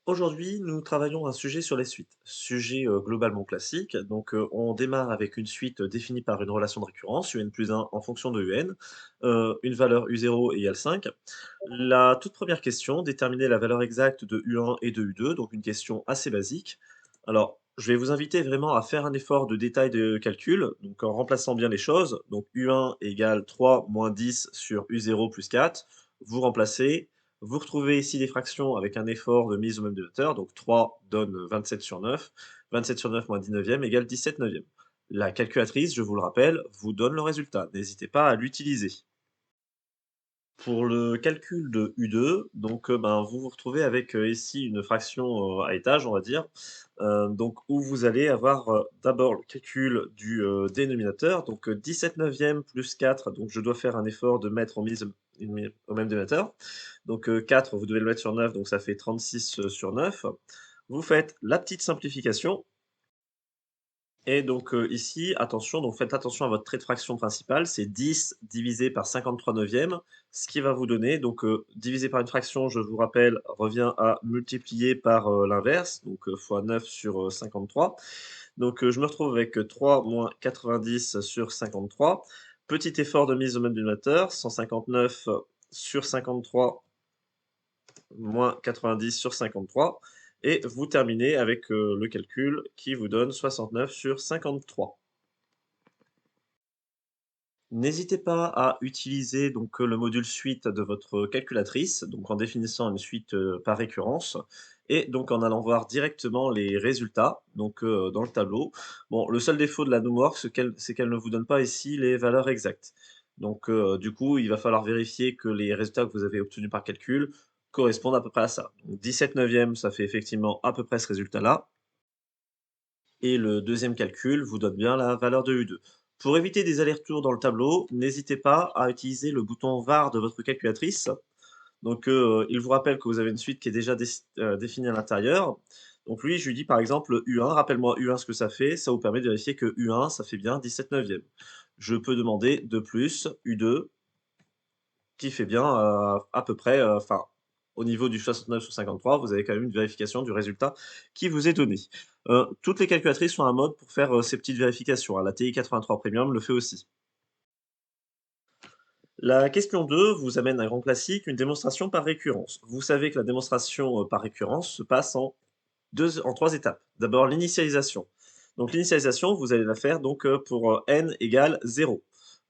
Aujourd'hui, nous travaillons un sujet sur les suites. Sujet globalement classique. Donc, on démarre avec une suite définie par une relation de récurrence, UN plus 1 en fonction de UN, une valeur U0 égale 5. La toute première question, déterminer la valeur exacte de U1 et de U2, donc une question assez basique. Alors, je vais vous inviter vraiment à faire un effort de détail de calcul, donc en remplaçant bien les choses. Donc, U1 égale 3 moins 10 sur U0 plus 4. Vous remplacez, vous retrouvez ici des fractions avec un effort de mise au même dénominateur, donc 3 donne 27 sur 9. 27 sur 9 moins 10 neuvième égale 17 neuvième. La calculatrice, je vous le rappelle, vous donne le résultat. N'hésitez pas à l'utiliser. Pour le calcul de U2, donc, ben, vous vous retrouvez avec, ici une fraction, à étage, on va dire, donc où vous allez avoir, d'abord le calcul du, dénominateur, donc, 17 neuvième plus 4, donc je dois faire un effort de mettre en mise une mi au même dénominateur. Donc, 4, vous devez le mettre sur 9, donc ça fait 36, sur 9. Vous faites la petite simplification et donc, ici, attention, donc faites attention à votre trait de fraction principal, c'est 10 divisé par 53 neuvièmes, ce qui va vous donner donc, divisé par une fraction, je vous rappelle, revient à multiplier par, l'inverse, donc, fois 9 sur, 53. Donc, je me retrouve avec, 3 moins 90 sur 53. Petit effort de mise au même dénominateur, 159 sur 53 moins 90 sur 53 et vous terminez avec, le calcul qui vous donne 69 sur 53. N'hésitez pas à utiliser donc, le module suite de votre calculatrice, donc en définissant une suite, par récurrence et donc en allant voir directement les résultats, donc, dans le tableau. Bon, le seul défaut de la Numworks, c'est qu'elle ne vous donne pas ici les valeurs exactes. Donc, du coup, il va falloir vérifier que les résultats que vous avez obtenus par calcul correspondent à peu près à ça. Donc 17 neuvième, ça fait effectivement à peu près ce résultat-là et le deuxième calcul vous donne bien la valeur de U2. Pour éviter des allers-retours dans le tableau, n'hésitez pas à utiliser le bouton var de votre calculatrice. Donc, il vous rappelle que vous avez une suite qui est déjà définie à l'intérieur. Donc lui, je lui dis par exemple U1, rappelle-moi U1 ce que ça fait, ça vous permet de vérifier que U1, ça fait bien 17 neuvième. Je peux demander de plus U2 qui fait bien, à peu près, enfin, au niveau du 69 sur 53, vous avez quand même une vérification du résultat qui vous est donné. Toutes les calculatrices ont un mode pour faire, ces petites vérifications, hein. La TI 83 Premium le fait aussi. La question 2 vous amène à un grand classique, une démonstration par récurrence. Vous savez que la démonstration, par récurrence se passe en 3 étapes. D'abord l'initialisation. Donc l'initialisation, vous allez la faire donc, pour, n égale 0.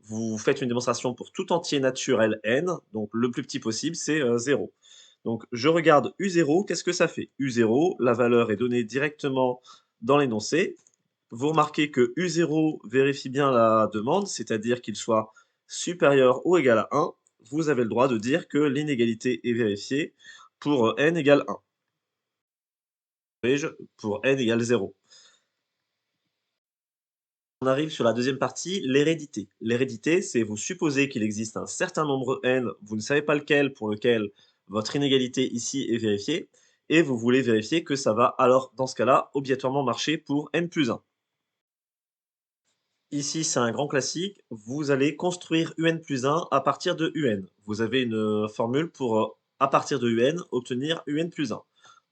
Vous faites une démonstration pour tout entier naturel n, donc le plus petit possible, c'est, 0. Donc je regarde U0, qu'est-ce que ça fait? U0, la valeur est donnée directement dans l'énoncé. Vous remarquez que U0 vérifie bien la demande, c'est-à-dire qu'il soit supérieur ou égal à 1. Vous avez le droit de dire que l'inégalité est vérifiée pour, n égale 1. Pour n égale 0. On arrive sur la deuxième partie, l'hérédité. L'hérédité, c'est vous supposez qu'il existe un certain nombre n, vous ne savez pas lequel, pour lequel votre inégalité ici est vérifiée, et vous voulez vérifier que ça va alors, dans ce cas-là, obligatoirement marcher pour n plus 1. Ici, c'est un grand classique, vous allez construire un plus 1 à partir de un. Vous avez une formule pour, à partir de un, obtenir un plus 1.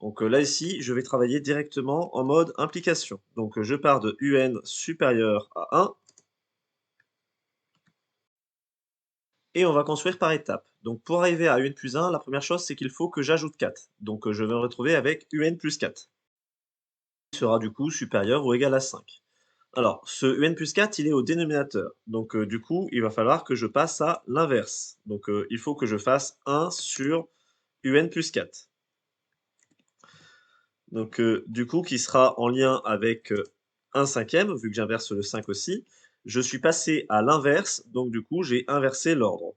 Donc là, ici, je vais travailler directement en mode implication. Donc je pars de un supérieur à 1 et on va construire par étapes. Donc pour arriver à un plus 1, la première chose, c'est qu'il faut que j'ajoute 4. Donc je vais me retrouver avec un plus 4, qui sera du coup supérieur ou égal à 5. Alors, ce un plus 4, il est au dénominateur. Donc, du coup, il va falloir que je passe à l'inverse. Donc, il faut que je fasse 1 sur un plus 4. Donc, du coup, qui sera en lien avec 1 cinquième, vu que j'inverse le 5 aussi. Je suis passé à l'inverse, donc du coup, j'ai inversé l'ordre.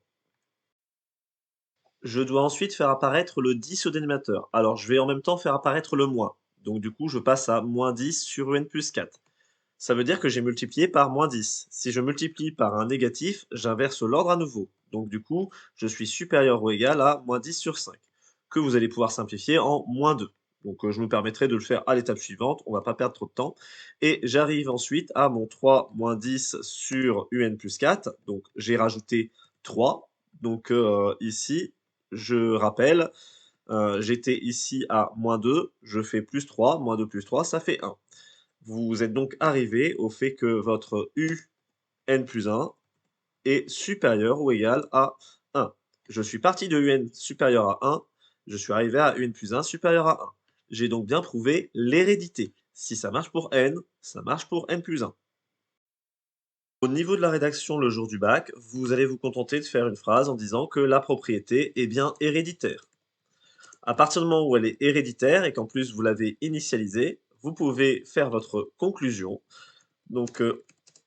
Je dois ensuite faire apparaître le 10 au dénominateur. Alors, je vais en même temps faire apparaître le moins. Donc, du coup, je passe à moins 10 sur un plus 4. Ça veut dire que j'ai multiplié par moins 10. Si je multiplie par un négatif, j'inverse l'ordre à nouveau. Donc du coup, je suis supérieur ou égal à moins 10 sur 5, que vous allez pouvoir simplifier en moins 2. Donc je me permettrai de le faire à l'étape suivante, on ne va pas perdre trop de temps. Et j'arrive ensuite à mon 3 moins 10 sur un plus 4. Donc j'ai rajouté 3. Donc ici, je rappelle, J'étais ici à -2, je fais +3, -2 plus 3, ça fait 1. Vous êtes donc arrivé au fait que votre UN plus 1 est supérieur ou égal à 1. Je suis parti de UN supérieur à 1, je suis arrivé à UN plus 1 supérieur à 1. J'ai donc bien prouvé l'hérédité. Si ça marche pour n, ça marche pour n plus 1. Au niveau de la rédaction le jour du bac, vous allez vous contenter de faire une phrase en disant que la propriété est bien héréditaire. À partir du moment où elle est héréditaire et qu'en plus vous l'avez initialisée, vous pouvez faire votre conclusion. Donc,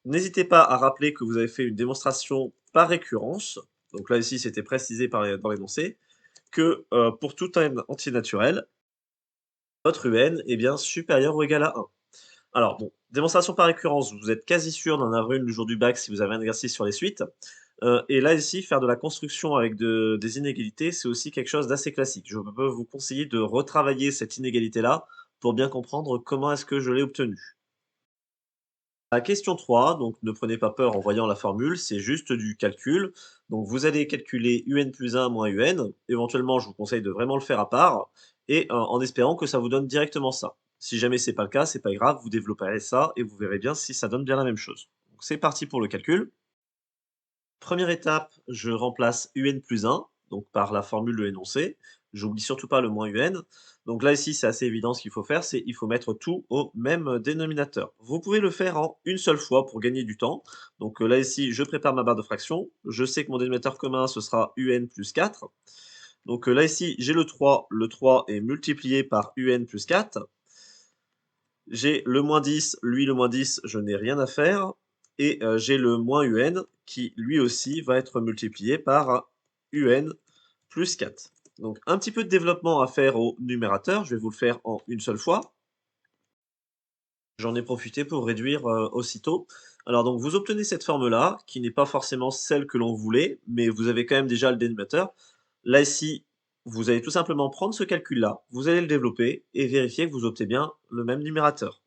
n'hésitez pas à rappeler que vous avez fait une démonstration par récurrence. Donc là, ici, c'était précisé dans l'énoncé que pour tout n entier naturel, votre UN est bien supérieur ou égal à 1. Alors, bon, démonstration par récurrence, vous êtes quasi sûr d'en avoir une le jour du bac si vous avez un exercice sur les suites. Et là, ici, faire de la construction avec des inégalités, c'est aussi quelque chose d'assez classique. Je peux vous conseiller de retravailler cette inégalité-là pour bien comprendre comment est-ce que je l'ai obtenue. La question 3, donc ne prenez pas peur en voyant la formule, c'est juste du calcul. Donc vous allez calculer UN plus 1 moins UN. Éventuellement, je vous conseille de vraiment le faire à part et en espérant que ça vous donne directement ça. Si jamais c'est pas le cas, c'est pas grave, vous développerez ça et vous verrez bien si ça donne bien la même chose. Donc c'est parti pour le calcul. Première étape, je remplace UN plus 1, donc par la formule de l'énoncé. J'oublie surtout pas le moins UN. Donc là, ici, c'est assez évident ce qu'il faut faire, c'est il faut mettre tout au même dénominateur. Vous pouvez le faire en une seule fois pour gagner du temps. Donc là, ici, je prépare ma barre de fraction. Je sais que mon dénominateur commun, ce sera UN plus 4. Donc là, ici, j'ai le 3. Le 3 est multiplié par UN plus 4. J'ai le moins 10, lui le moins 10, je n'ai rien à faire. Et j'ai le moins UN qui lui aussi va être multiplié par UN plus 4. Donc un petit peu de développement à faire au numérateur, je vais vous le faire en une seule fois. J'en ai profité pour réduire aussitôt. Alors donc vous obtenez cette forme-là, qui n'est pas forcément celle que l'on voulait, mais vous avez quand même déjà le dénominateur. Là ici, vous allez tout simplement prendre ce calcul-là, vous allez le développer et vérifier que vous obtenez bien le même numérateur.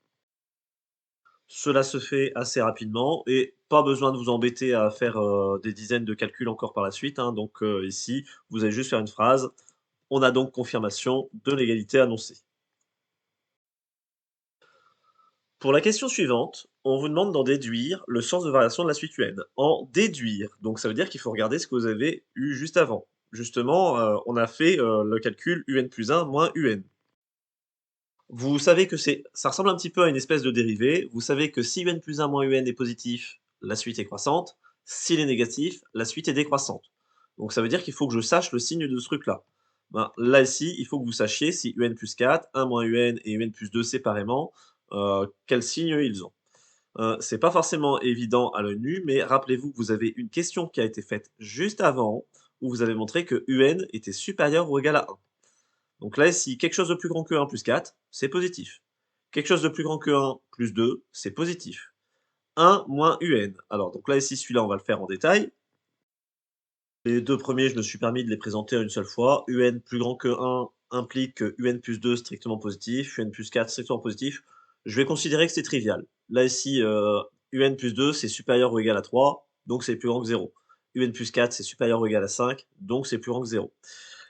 Cela se fait assez rapidement et pas besoin de vous embêter à faire, des dizaines de calculs encore par la suite, hein. Donc, ici, vous allez juste faire une phrase: «On a donc confirmation de l'égalité annoncée». Pour la question suivante, on vous demande d'en déduire le sens de variation de la suite UN. En déduire, donc ça veut dire qu'il faut regarder ce que vous avez eu juste avant. Justement, on a fait, le calcul UN plus 1 moins UN. Vous savez que ça ressemble un petit peu à une espèce de dérivée. Vous savez que si un plus 1 moins un est positif, la suite est croissante. S'il est négatif, la suite est décroissante. Donc ça veut dire qu'il faut que je sache le signe de ce truc-là. Ben, là, ici, il faut que vous sachiez si un plus 4, 1 moins un et un plus 2 séparément, quel signe ils ont. C'est pas forcément évident à l'œil nu, mais rappelez-vous que vous avez une question qui a été faite juste avant, où vous avez montré que un était supérieur ou égal à 1. Donc là, ici, quelque chose de plus grand que 1 plus 4, c'est positif. Quelque chose de plus grand que 1 plus 2, c'est positif. 1 moins UN. Alors, donc là, ici, celui-là, on va le faire en détail. Les deux premiers, je me suis permis de les présenter une seule fois. UN plus grand que 1 implique que UN plus 2 strictement positif, UN plus 4 strictement positif. Je vais considérer que c'est trivial. Là, ici, UN plus 2, c'est supérieur ou égal à 3, donc c'est plus grand que 0. UN plus 4, c'est supérieur ou égal à 5, donc c'est plus grand que 0.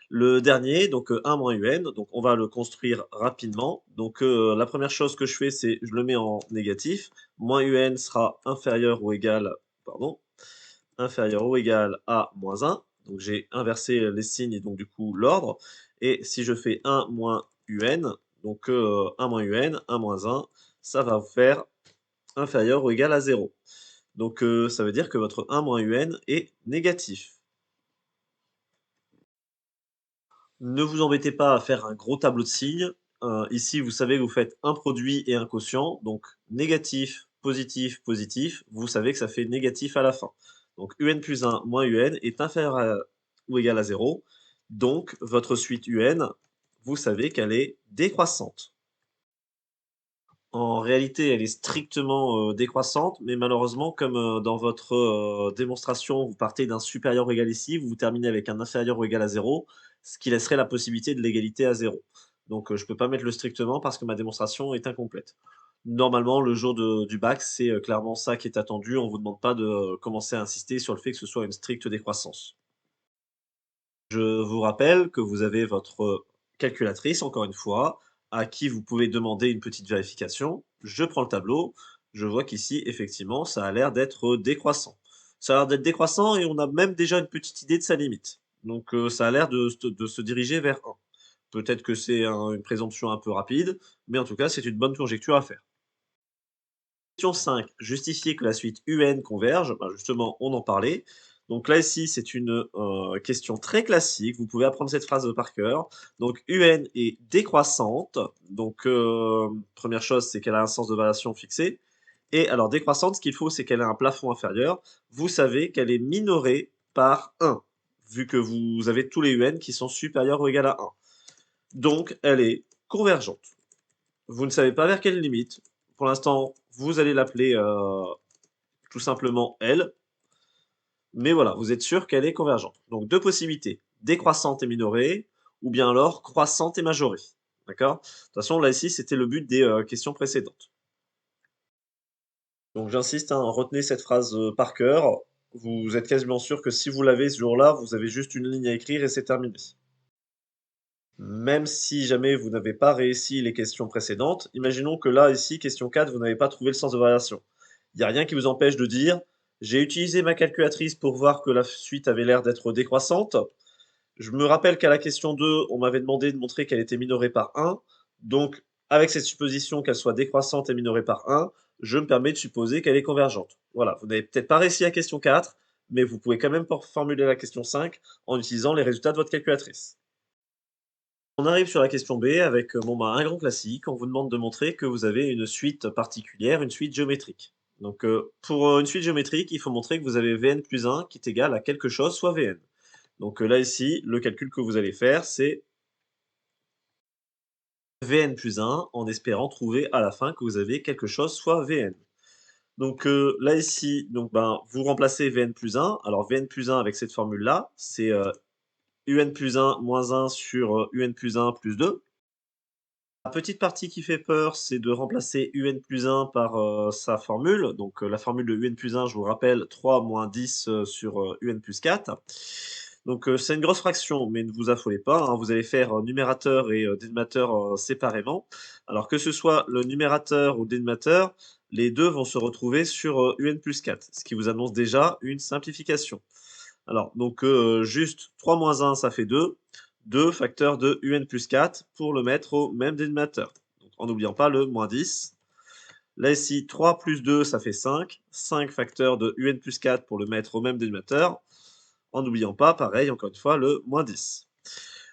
Le dernier, donc 1 moins UN, donc on va le construire rapidement. Donc la première chose que je fais, c'est je le mets en négatif. Moins UN sera inférieur ou égal, pardon, inférieur ou égal à moins 1. Donc j'ai inversé les signes et donc du coup l'ordre. Et si je fais 1 moins UN, donc 1 moins UN, 1 moins 1, ça va vous faire inférieur ou égal à 0. Donc ça veut dire que votre 1 moins UN est négatif. Ne vous embêtez pas à faire un gros tableau de signes. Ici, vous savez que vous faites un produit et un quotient, donc négatif, positif, positif. Vous savez que ça fait négatif à la fin. Donc UN plus 1 moins UN est inférieur à ou égal à 0. Donc votre suite UN, vous savez qu'elle est décroissante. En réalité, elle est strictement, décroissante, mais malheureusement, comme, dans votre, démonstration, vous partez d'un supérieur ou égal ici, vous terminez avec un inférieur ou égal à 0, ce qui laisserait la possibilité de l'égalité à 0. Donc, je ne peux pas mettre le strictement parce que ma démonstration est incomplète. Normalement, le jour du bac, c'est, clairement ça qui est attendu. On ne vous demande pas de, commencer à insister sur le fait que ce soit une stricte décroissance. Je vous rappelle que vous avez votre calculatrice, encore une fois, à qui vous pouvez demander une petite vérification. Je prends le tableau, je vois qu'ici, effectivement, ça a l'air d'être décroissant. Ça a l'air d'être décroissant et on a même déjà une petite idée de sa limite. Donc, ça a l'air de se diriger vers 1. Peut-être que c'est une présomption un peu rapide, mais en tout cas, c'est une bonne conjecture à faire. Question 5, justifier que la suite UN converge. Ben, justement, on en parlait. Donc là, ici, c'est une question très classique. Vous pouvez apprendre cette phrase par cœur. Donc, UN est décroissante. Donc, première chose, c'est qu'elle a un sens de variation fixé. Et alors, décroissante, ce qu'il faut, c'est qu'elle a un plafond inférieur. Vous savez qu'elle est minorée par 1, vu que vous avez tous les UN qui sont supérieurs ou égaux à 1. Donc, elle est convergente. Vous ne savez pas vers quelle limite. Pour l'instant, vous allez l'appeler tout simplement L, mais voilà, vous êtes sûr qu'elle est convergente. Donc deux possibilités, décroissante et minorée, ou bien alors croissante et majorée. D'accord? De toute façon, là ici, c'était le but des questions précédentes. Donc j'insiste, hein, retenez cette phrase par cœur. Vous êtes quasiment sûr que si vous l'avez ce jour-là, vous avez juste une ligne à écrire et c'est terminé. Même si jamais vous n'avez pas réussi les questions précédentes, imaginons que là, ici, question 4, vous n'avez pas trouvé le sens de variation. Il n'y a rien qui vous empêche de dire, j'ai utilisé ma calculatrice pour voir que la suite avait l'air d'être décroissante. Je me rappelle qu'à la question 2, on m'avait demandé de montrer qu'elle était minorée par 1. Donc, avec cette supposition qu'elle soit décroissante et minorée par 1, je me permets de supposer qu'elle est convergente. Voilà, vous n'avez peut-être pas réussi à la question 4, mais vous pouvez quand même formuler la question 5 en utilisant les résultats de votre calculatrice. On arrive sur la question B avec bon, bah, un grand classique. On vous demande de montrer que vous avez une suite particulière, une suite géométrique. Donc, pour une suite géométrique, il faut montrer que vous avez Vn plus 1 qui est égal à quelque chose, soit Vn. Donc là, ici, le calcul que vous allez faire, c'est Vn plus 1 en espérant trouver à la fin que vous avez quelque chose, soit Vn. Donc là, ici, donc, ben, vous remplacez Vn plus 1. Alors, Vn plus 1 avec cette formule-là, c'est Un plus 1 moins 1 sur Un plus 1 plus 2. La petite partie qui fait peur, c'est de remplacer UN plus 1 par sa formule. Donc la formule de UN plus 1, je vous rappelle, 3 moins 10 sur UN plus 4. Donc c'est une grosse fraction, mais ne vous affolez pas, hein. Vous allez faire numérateur et dénominateur séparément. Alors que ce soit le numérateur ou le dénominateur, les deux vont se retrouver sur UN plus 4, ce qui vous annonce déjà une simplification. Alors, donc, juste 3 moins 1, ça fait 2. 2 facteur de UN plus 4 pour le mettre au même dénominateur. Donc, en n'oubliant pas le moins 10. Là, ici, 3 plus 2, ça fait 5. 5 facteur de UN plus 4 pour le mettre au même dénominateur. En n'oubliant pas, pareil, encore une fois, le moins 10.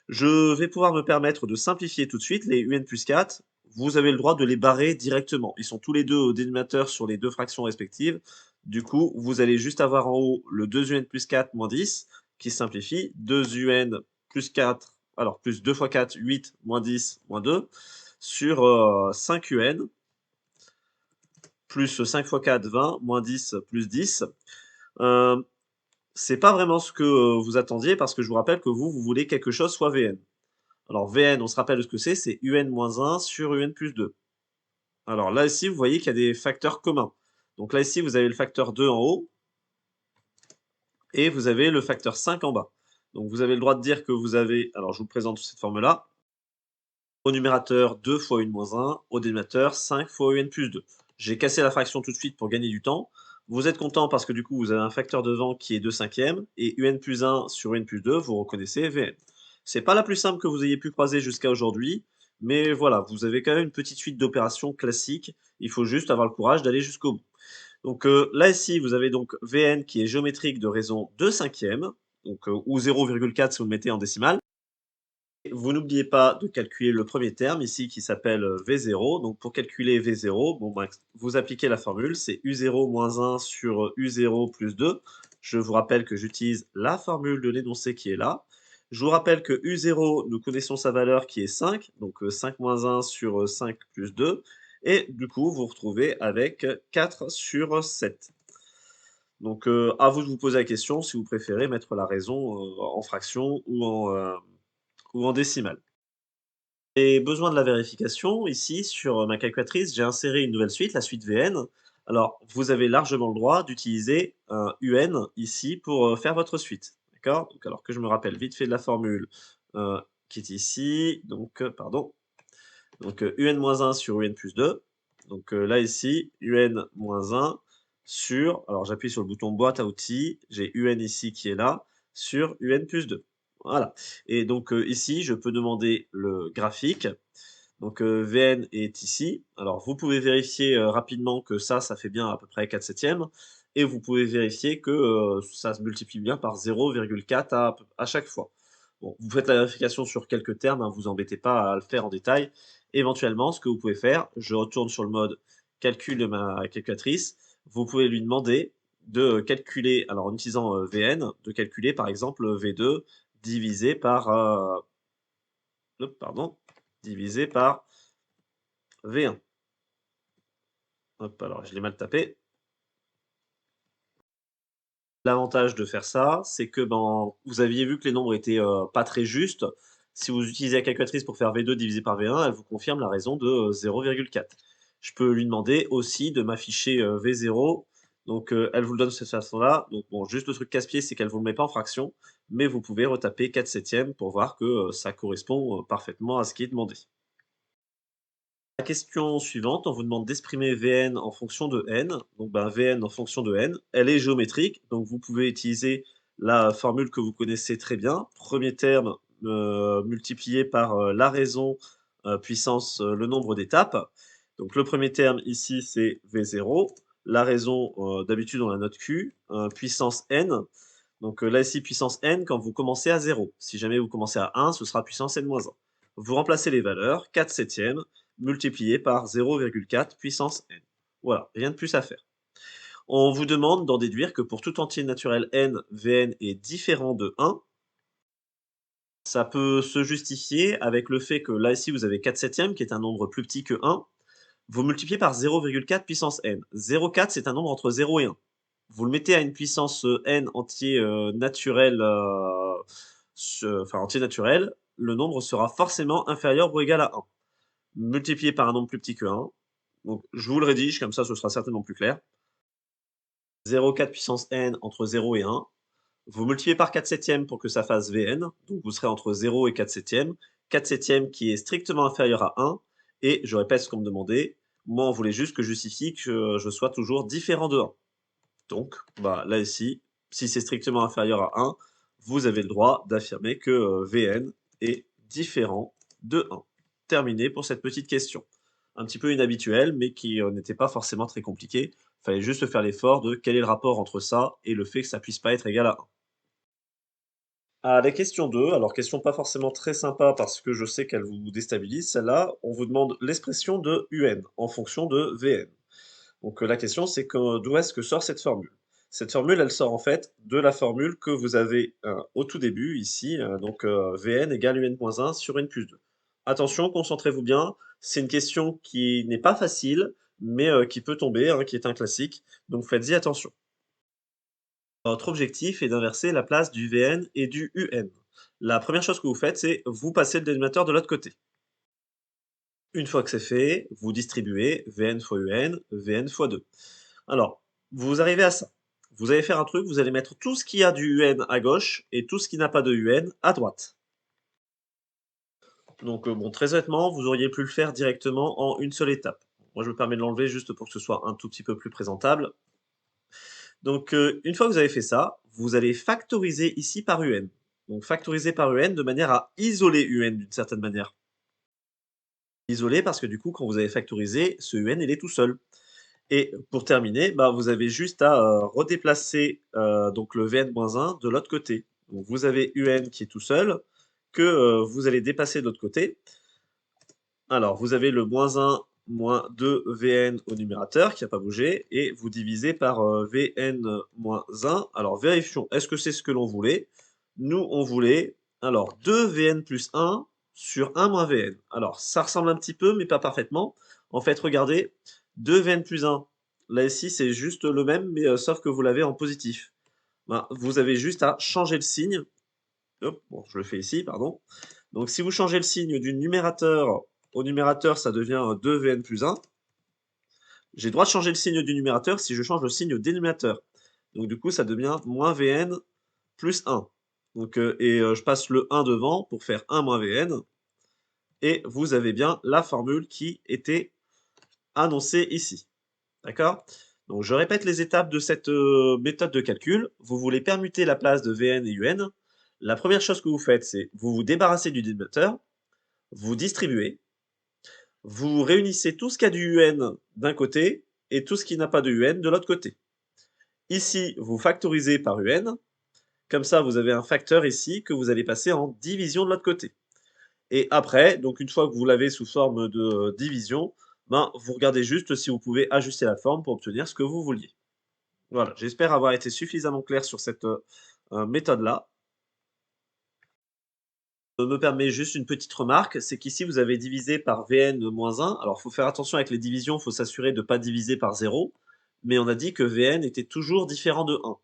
Je vais pouvoir me permettre de simplifier tout de suite les UN plus 4. Vous avez le droit de les barrer directement. Ils sont tous les deux au dénominateur sur les deux fractions respectives. Du coup, vous allez juste avoir en haut le 2UN plus 4 moins 10 qui simplifie. 2UN plus 4, alors plus 2 fois 4, 8, moins 10, moins 2, sur 5UN, plus 5 fois 4, 20, moins 10, plus 10. Euh, c'est pas vraiment ce que vous attendiez parce que je vous rappelle que vous voulez quelque chose soit Vn. Alors Vn, on se rappelle de ce que c'est UN-1 sur UN plus 2. Alors là, ici, vous voyez qu'il y a des facteurs communs. Donc là, ici, vous avez le facteur 2 en haut et vous avez le facteur 5 en bas. Donc vous avez le droit de dire que vous avez, alors je vous présente cette forme-là, au numérateur 2 fois UN moins 1, au dénominateur 5 fois UN plus 2. J'ai cassé la fraction tout de suite pour gagner du temps. Vous êtes content parce que du coup, vous avez un facteur devant qui est 2 cinquièmes, et UN plus 1 sur UN plus 2, vous reconnaissez Vn. C'est pas la plus simple que vous ayez pu croiser jusqu'à aujourd'hui, mais voilà, vous avez quand même une petite suite d'opérations classiques. Il faut juste avoir le courage d'aller jusqu'au bout. Donc là, ici, vous avez donc Vn qui est géométrique de raison 2 cinquièmes, donc, ou 0,4 si vous le mettez en décimale. Vous n'oubliez pas de calculer le premier terme ici qui s'appelle V0. Donc pour calculer V0, bon, ben, vous appliquez la formule, c'est U0 moins 1 sur U0 plus 2. Je vous rappelle que j'utilise la formule de l'énoncé qui est là. Je vous rappelle que U0, nous connaissons sa valeur qui est 5, donc 5 moins 1 sur 5 plus 2. Et du coup, vous retrouvez avec 4 sur 7. Donc à vous de vous poser la question si vous préférez mettre la raison en fraction ou en décimale. J'ai besoin de la vérification. Ici, sur ma calculatrice, j'ai inséré une nouvelle suite, la suite Vn. Alors, vous avez largement le droit d'utiliser un UN ici pour faire votre suite. D'accord? Donc, alors que je me rappelle vite fait de la formule. qui est ici, donc, pardon, donc un sur un+2. Donc là, ici, un sur, alors j'appuie sur le bouton boîte à outils, j'ai un ici qui est là, sur un+2. Voilà. Et donc ici, je peux demander le graphique. Donc Vn est ici. Alors vous pouvez vérifier rapidement que ça fait bien à peu près 4/7. Et vous pouvez vérifier que ça se multiplie bien par 0,4 à chaque fois. Bon, vous faites la vérification sur quelques termes, hein, vous embêtez pas à le faire en détail. Éventuellement, ce que vous pouvez faire, je retourne sur le mode calcul de ma calculatrice. Vous pouvez lui demander de calculer, alors en utilisant Vn, de calculer par exemple V2 divisé par, pardon, divisé par V1. Hop, alors je l'ai mal tapé. L'avantage de faire ça, c'est que, ben, vous aviez vu que les nombres étaient, pas très justes. Si vous utilisez la calculatrice pour faire V2 divisé par V1, elle vous confirme la raison de, 0,4. Je peux lui demander aussi de m'afficher, V0, donc elle vous le donne de cette façon-là. Donc bon, juste le truc casse-pied, c'est qu'elle vous le met pas en fraction, mais vous pouvez retaper 4/7 pour voir que, ça correspond, parfaitement à ce qui est demandé. La question suivante, on vous demande d'exprimer Vn en fonction de n. Donc ben, Vn en fonction de n, elle est géométrique, donc vous pouvez utiliser la formule que vous connaissez très bien. Premier terme multiplié par la raison puissance le nombre d'étapes. Donc le premier terme ici c'est V0. La raison, d'habitude on la note Q, puissance n. Donc là ici puissance n quand vous commencez à 0. Si jamais vous commencez à 1, ce sera puissance n-1. Vous remplacez les valeurs, 4/7 multiplié par 0,4 puissance n. Voilà, rien de plus à faire. On vous demande d'en déduire que pour tout entier naturel n, Vn est différent de 1. Ça peut se justifier avec le fait que là ici vous avez 4/7 qui est un nombre plus petit que 1. Vous multipliez par 0,4 puissance n. 0,4 c'est un nombre entre 0 et 1. Vous le mettez à une puissance n entier naturel, enfin entier naturel, le nombre sera forcément inférieur ou égal à 1. Multiplié par un nombre plus petit que 1. Donc je vous le rédige, comme ça ce sera certainement plus clair. 0,4 puissance n entre 0 et 1. Vous multipliez par 4/7 pour que ça fasse Vn, donc vous serez entre 0 et 4/7. 4/7 qui est strictement inférieur à 1. Et je répète ce qu'on me demandait, moi on voulait juste que je justifie que je sois toujours différent de 1. Donc, bah, là ici, si c'est strictement inférieur à 1, vous avez le droit d'affirmer que Vn est différent de 1. Terminé pour cette petite question. Un petit peu inhabituelle, mais qui n'était pas forcément très compliquée. Il fallait juste faire l'effort de quel est le rapport entre ça et le fait que ça puisse pas être égal à 1. Ah, la question 2, alors question pas forcément très sympa parce que je sais qu'elle vous déstabilise, celle-là, on vous demande l'expression de UN en fonction de Vn. Donc la question c'est que d'où est-ce que sort cette formule? Cette formule, elle sort en fait de la formule que vous avez au tout début ici, donc Vn égale Un-1 sur N+2. Attention, concentrez-vous bien, c'est une question qui n'est pas facile, mais qui peut tomber, hein, qui est un classique, donc faites-y attention. Votre objectif est d'inverser la place du Vn et du Un. La première chose que vous faites, c'est vous passez le dénominateur de l'autre côté. Une fois que c'est fait, vous distribuez Vn fois Un, Vn fois 2. Alors, vous arrivez à ça. Vous allez faire un truc, vous allez mettre tout ce qui a du UN à gauche et tout ce qui n'a pas de UN à droite. Donc bon, très honnêtement, vous auriez pu le faire directement en une seule étape. Moi, je me permets de l'enlever juste pour que ce soit un tout petit peu plus présentable. Donc une fois que vous avez fait ça, vous allez factoriser ici par UN. Donc factoriser par UN de manière à isoler UN d'une certaine manière. Isoler parce que du coup, quand vous avez factorisé, ce UN, il est tout seul. Et pour terminer, bah, vous avez juste à redéplacer donc le Vn-1 de l'autre côté. Donc vous avez Un qui est tout seul, que vous allez déplacer de l'autre côté. Alors vous avez le -1 moins 2 Vn au numérateur qui n'a pas bougé, et vous divisez par Vn-1. Alors vérifions, est-ce que c'est ce que l'on voulait? Nous, on voulait alors 2 Vn plus 1 sur 1 moins Vn. Alors ça ressemble un petit peu, mais pas parfaitement. En fait, regardez, 2 Vn plus 1, là ici c'est juste le même, mais sauf que vous l'avez en positif. Ben, vous avez juste à changer le signe. Hop, bon, je le fais ici, pardon. Donc si vous changez le signe du numérateur au numérateur, ça devient 2Vn plus 1. J'ai le droit de changer le signe du numérateur si je change le signe au dénominateur. Donc du coup, ça devient moins Vn plus 1. Je passe le 1 devant pour faire 1 moins Vn et vous avez bien la formule qui était annoncée ici. D'accord? Donc je répète les étapes de cette, méthode de calcul. Vous voulez permuter la place de Vn et Un. La première chose que vous faites, c'est vous vous débarrassez du dénominateur, vous distribuez, vous réunissez tout ce qui a du Un d'un côté et tout ce qui n'a pas de Un de l'autre côté. Ici, vous factorisez par Un, comme ça vous avez un facteur ici que vous allez passer en division de l'autre côté. Et après, donc une fois que vous l'avez sous forme de division, ben, vous regardez juste si vous pouvez ajuster la forme pour obtenir ce que vous vouliez. Voilà, j'espère avoir été suffisamment clair sur cette, méthode-là. Me permet juste une petite remarque, c'est qu'ici vous avez divisé par Vn-1. Alors il faut faire attention avec les divisions, il faut s'assurer de ne pas diviser par 0, mais on a dit que Vn était toujours différent de 1.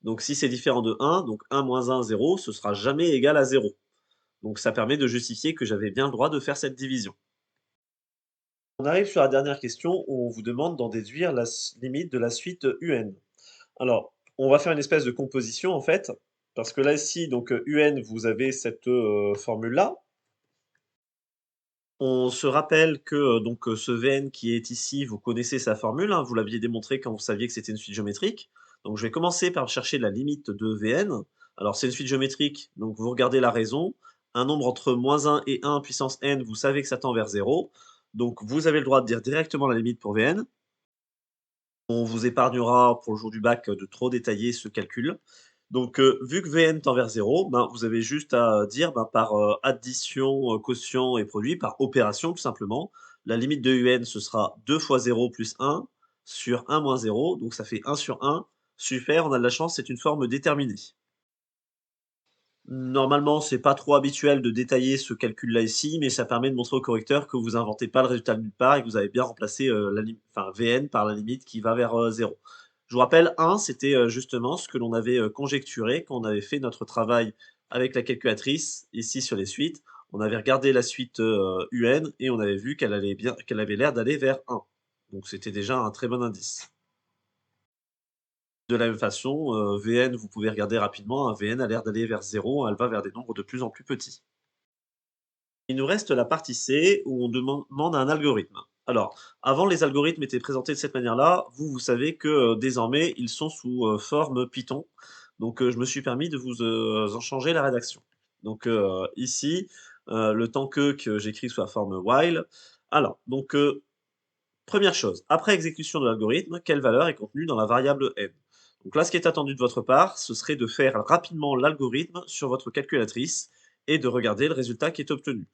Donc si c'est différent de 1, donc 1 moins 1, 0, ce sera jamais égal à 0. Donc ça permet de justifier que j'avais bien le droit de faire cette division. On arrive sur la dernière question où on vous demande d'en déduire la limite de la suite UN. Alors, on va faire une espèce de composition en fait, parce que là ici, donc UN, vous avez cette formule-là. On se rappelle que ce Vn qui est ici, vous connaissez sa formule, hein, vous l'aviez démontré quand vous saviez que c'était une suite géométrique. Donc je vais commencer par chercher la limite de Vn. Alors c'est une suite géométrique, donc vous regardez la raison. Un nombre entre -1 et 1 puissance n, vous savez que ça tend vers 0. Donc vous avez le droit de dire directement la limite pour Vn. On vous épargnera pour le jour du bac de trop détailler ce calcul. Donc, vu que Vn tend vers 0, ben, vous avez juste à dire ben, par addition, quotient et produit, par opération tout simplement. La limite de Un, ce sera 2 fois 0 plus 1 sur 1 moins 0, donc ça fait 1 sur 1. Super, on a de la chance, c'est une forme déterminée. Normalement, c'est pas trop habituel de détailler ce calcul-là ici, mais ça permet de montrer au correcteur que vous inventez pas le résultat de nulle part et que vous avez bien remplacé Vn par la limite qui va vers 0. Je vous rappelle, 1, c'était justement ce que l'on avait conjecturé quand on avait fait notre travail avec la calculatrice ici sur les suites. On avait regardé la suite UN et on avait vu qu'elle avait l'air d'aller vers 1. Donc c'était déjà un très bon indice. De la même façon, Vn, vous pouvez regarder rapidement, hein, Vn a l'air d'aller vers 0, elle va vers des nombres de plus en plus petits. Il nous reste la partie C où on demande un algorithme. Alors, avant, les algorithmes étaient présentés de cette manière-là. Vous savez que désormais, ils sont sous forme Python. Donc, je me suis permis de vous en changer la rédaction. Donc, ici, le temps que j'écris sous la forme while. Alors, donc, première chose, après exécution de l'algorithme, quelle valeur est contenue dans la variable n? Donc là, ce qui est attendu de votre part, ce serait de faire rapidement l'algorithme sur votre calculatrice et de regarder le résultat qui est obtenu.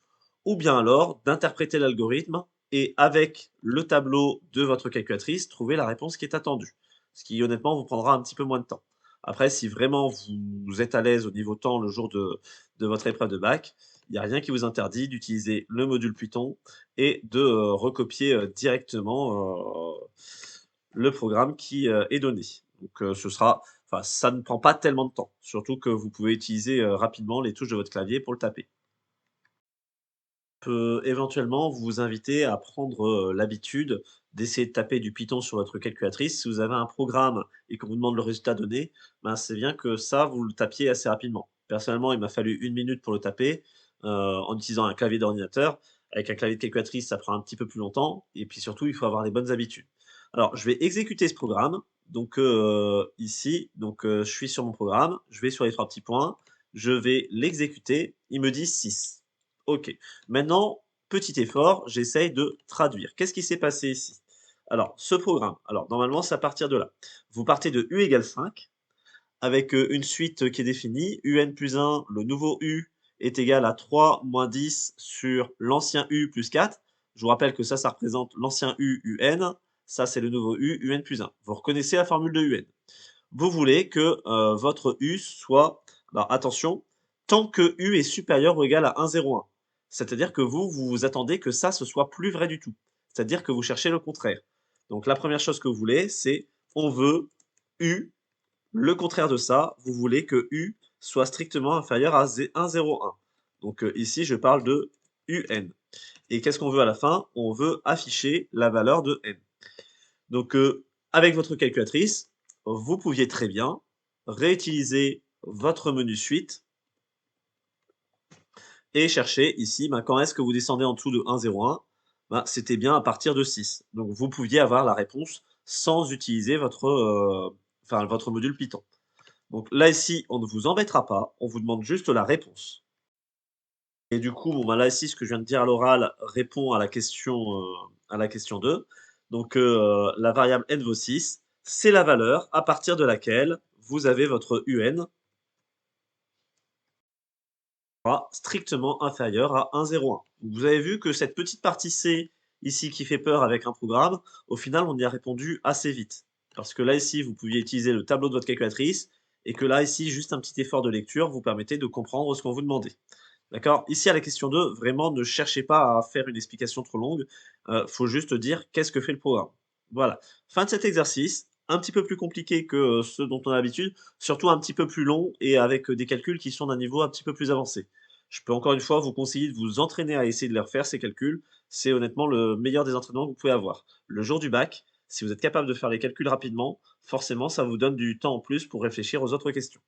Ou bien alors d'interpréter l'algorithme et avec le tableau de votre calculatrice, trouver la réponse qui est attendue. Ce qui honnêtement vous prendra un petit peu moins de temps. Après, si vraiment vous êtes à l'aise au niveau temps le jour de votre épreuve de bac, il n'y a rien qui vous interdit d'utiliser le module Python et de recopier directement le programme qui est donné. Donc ça ne prend pas tellement de temps, surtout que vous pouvez utiliser rapidement les touches de votre clavier pour le taper. Peut éventuellement vous inviter à prendre l'habitude d'essayer de taper du Python sur votre calculatrice. Si vous avez un programme et qu'on vous demande le résultat donné, ben c'est bien que ça, vous le tapiez assez rapidement. Personnellement, il m'a fallu 1 minute pour le taper en utilisant un clavier d'ordinateur. Avec un clavier de calculatrice, ça prend un petit peu plus longtemps. Et puis surtout, il faut avoir les bonnes habitudes. Alors, je vais exécuter ce programme. Donc ici, je suis sur mon programme, je vais sur les 3 petits points, je vais l'exécuter. Il me dit 6. OK. Maintenant, petit effort, j'essaye de traduire. Qu'est-ce qui s'est passé ici? Alors, ce programme, alors normalement, c'est à partir de là. Vous partez de U égale 5 avec une suite qui est définie. UN plus 1, le nouveau U est égal à 3 moins 10 sur l'ancien U plus 4. Je vous rappelle que ça représente l'ancien U, UN. Ça, c'est le nouveau U, UN plus 1. Vous reconnaissez la formule de UN. Vous voulez que votre U soit, alors attention, tant que U est supérieur ou égal à 1,01. C'est-à-dire que vous attendez que ça, ce soit plus vrai du tout. C'est-à-dire que vous cherchez le contraire. Donc la première chose que vous voulez, c'est on veut U, le contraire de ça, vous voulez que U soit strictement inférieur à 1,01. Donc ici, je parle de UN. Et qu'est-ce qu'on veut à la fin? On veut afficher la valeur de N. Donc avec votre calculatrice, vous pouviez très bien réutiliser votre menu suite et chercher ici, ben, quand est-ce que vous descendez en dessous de 1,01? Ben, c'était bien à partir de 6. Donc vous pouviez avoir la réponse sans utiliser votre module Python. Donc là, ici, on ne vous embêtera pas, on vous demande juste la réponse. Et du coup, bon, bah, là, ici, ce que je viens de dire à l'oral répond à la question 2. Donc, la variable n vaut 6, c'est la valeur à partir de laquelle vous avez votre UN sera strictement inférieur à 1,01. Vous avez vu que cette petite partie C, ici, qui fait peur avec un programme, au final, on y a répondu assez vite. Parce que là, ici, vous pouviez utiliser le tableau de votre calculatrice, et que là, ici, juste un petit effort de lecture vous permettait de comprendre ce qu'on vous demandait. D'accord? Ici, à la question 2, vraiment, ne cherchez pas à faire une explication trop longue. Faut juste dire qu'est-ce que fait le programme. Voilà. Fin de cet exercice, un petit peu plus compliqué que ceux dont on a l'habitude, surtout un petit peu plus long et avec des calculs qui sont d'un niveau un petit peu plus avancé. Je peux encore une fois vous conseiller de vous entraîner à essayer de les refaire, ces calculs. C'est honnêtement le meilleur des entraînements que vous pouvez avoir. Le jour du bac, si vous êtes capable de faire les calculs rapidement, forcément, ça vous donne du temps en plus pour réfléchir aux autres questions.